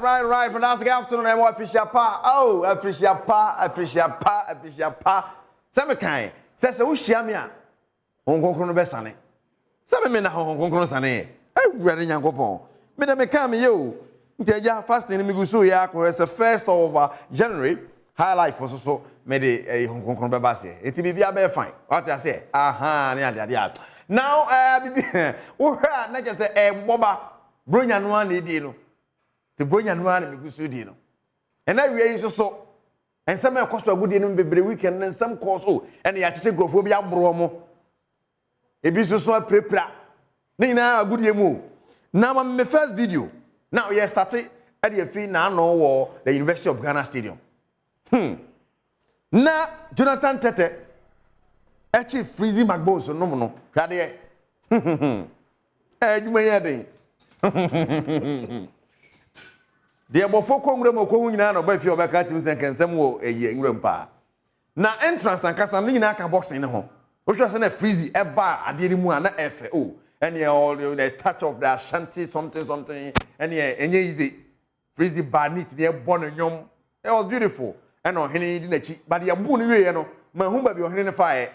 Right. Fantastic afternoon, and what fish pa? Oh, a fish pa. Some kind. Says a ushamia. Hong Kong Bessane. Some men are Hong Kong Sane. I read young Gopon. Madame Mekami, you. Teja fasting in Migusu Yak was the 1st of January. High life for so made a Hong Kong Babasi. It's be a fine. What I say? Aha, yeah. Now, not just a boba, bring and one dino. To bring and one Migusu dino. And I raise so. And some of cost a good in every weekend and some course. Oh, and the artistic gophobia bromo. A business so prepra. Nina, a good year move. Now, I'm my first video. Now, yes, started at the fee now, no, the University of Ghana Stadium. Na Jonathan Tete, actually freezing my bones, so no. Caddy, you may add it. The above 4 Congress going on about your back at and can some more a year in Rampa. Now, entrance and Casalina boxing in home, which was in a freezy, a bar, I did him one FAO. And the touch of the shanty, something, and easy. Freezy bar neat near Bonanyom. It was beautiful. And no, he didn't cheat, but you boon away, my home by your fire.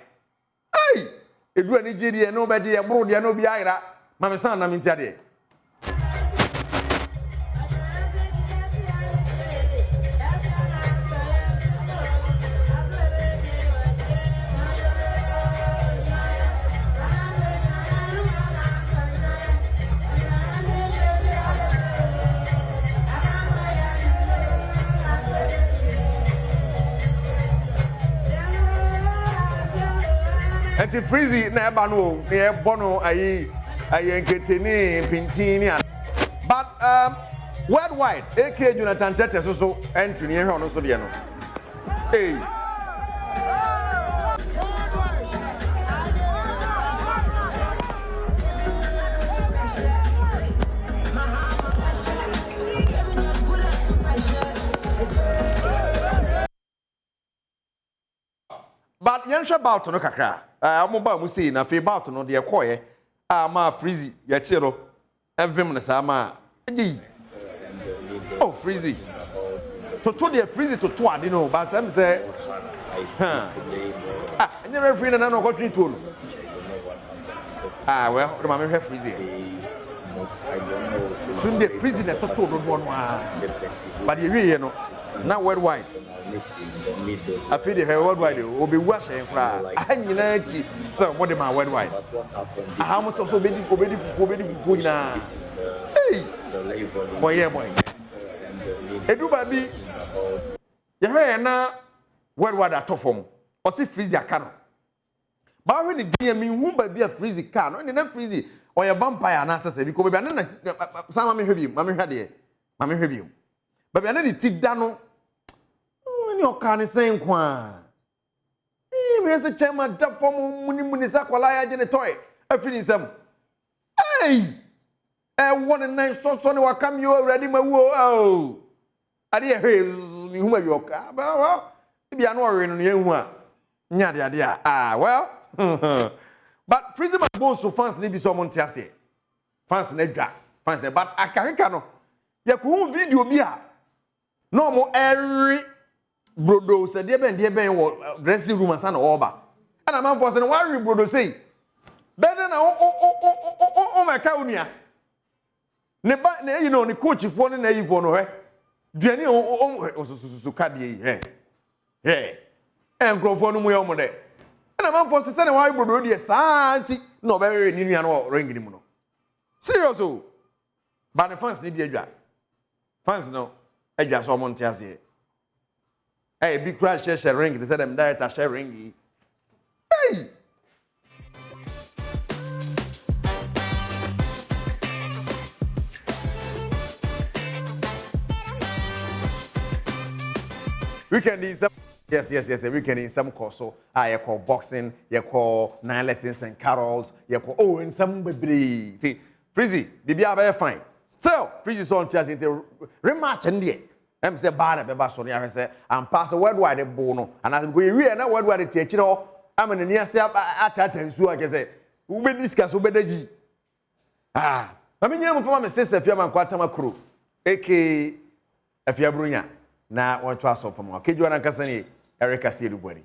Hey! It do any JD and nobody abroad, no be ira. Mamma son, I'm in Taddy. And the freezy never know, near Bono, I entertain Pintini. But worldwide, AK Jonathan Tete also entry near Hono Sodiano. Hey. But Yansha about no kakra. I'm about to see na fe about no de koye. Ma freezy ya chiro. Evem na sama. Oh freezy. To the freezy to ade no, but I'm say and you referee na no question to. Well, the mama have freezy. Sunday freezing na to no one. But you know, now worldwide. I feel the worldwide will be worse and cry. I need so what am I worldwide? How much also be forbidden now? Hey, boy. Edu baby, you hear now worldwide at top form or see freeze your car. But when the DM whom baby a freeze car, no, and freeze or a vampire and answer because some mammy had it. But I need to dano. Your can is saying, Quan. Here's a chairman dump for Munisakwala in a toy. I feel some. Hey! And 1 and 9 so son will come you already, my woo. Oh, I dear, whom of your car. Well, maybe I'm worrying on you. Yadia. Well, but freezing my bones so fancy be someone Tassie. Fancy Nedra. Fancy, but I can't. You could video be no more every. Brodo said, dear Ben, dressing room and son over. And a man was in worry, Brodo say. Better now, oh, my cownia. Never, you know, the coach if one and you for her. Jenny, so caddy, hey. And grow for no more. And a man was saying, why Brodo, dear Santi, no very Indian or ringing. Seriously. But the fans need a job. Fans no, I just saw Montiasi. Hey, big crash share ring. They said them director share ringy. Hey! Weekend in some yes. Weekend in some course. So I call boxing. You call 9 lessons and carols. You call and some baby. See, Freezy, baby, are very fine. Still, Freezy on chance into rematch and the. I'm say bad be so near say and pass worldwide bono and as we na worldwide teach no am na near say atatansu ake say we be discuss we be I mean, you for my sister, if you are Quatamakuru, aka afia bronya na won to aso fam kejuwa na nkasa ne Erica Siedubori